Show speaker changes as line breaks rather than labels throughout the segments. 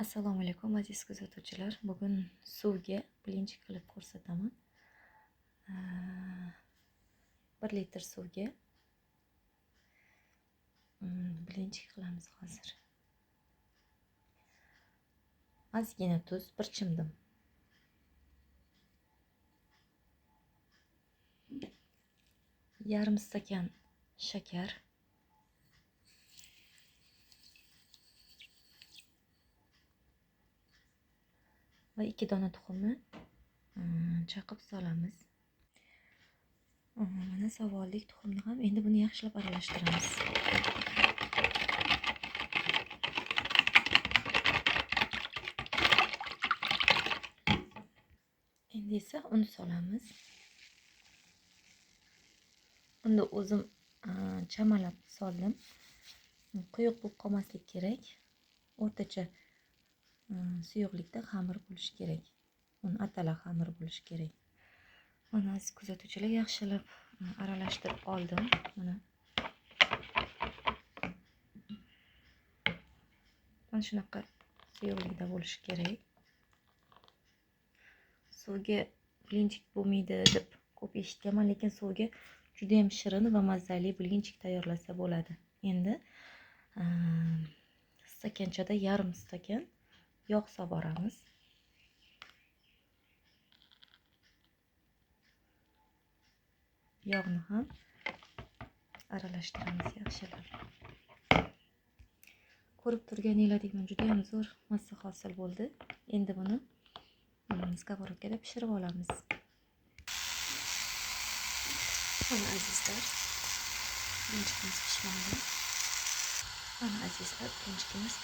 Assalomu alaykum aziz kuzatuvchilar. Bugun suvga blinchik qilib ko'rsataman. 1 litr suvga blinchik qilamiz hozir. Ozgina tuz, 1 chimdim. Yarim stakan shakar. Va 2 dona tuxumni chaqib solamiz. Mana savollik tuxumni ham endi buni yaxshilab aralashtiramiz. Endi esa un solamiz. Unda o'zim chamalab soldim. Quyuq bo'lib qolmasligi kerak. O'rtacha suyuqlikda xamir bo'lishi kerak. Un atala xamir bo'lishi kerak. Mana aziz kuzatuvchilar, yaxshilab aralashtirib oldim. Mana shunaqa suyuqlikda bo'lishi kerak. Suvga blinchik bo'lmaydi deb ko'p eshitganman, lekin suvga juda ham shirin va mazali blinchik tayyorlasa bo'ladi. Endi stakanchada yarim stakan yog' solib boramiz. Yog'ni ham aralashtiramiz yaxshilab. Ko'rib turganinglardek juda ham zo'r massa hosil bo'ldi. Endi buni skоворodkada pishirib olamiz. Mana azizlar, blinchikimiz pishmoqda. Mana azizlar, blinchikimiz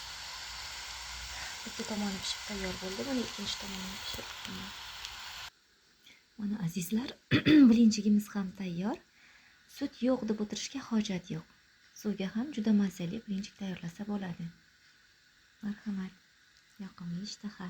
ikki tomoni pishib tayyor bo'ldi. Mana ikkinchi tomoni pishib. Mana azizlar, blinchikimiz ham tayyor. Sut yo'q deb o'tirishga hojat yo'q. Suvga ham juda mazali blinchik tayyorlasa bo'ladi. Marhamat, yoqimli ishtaha.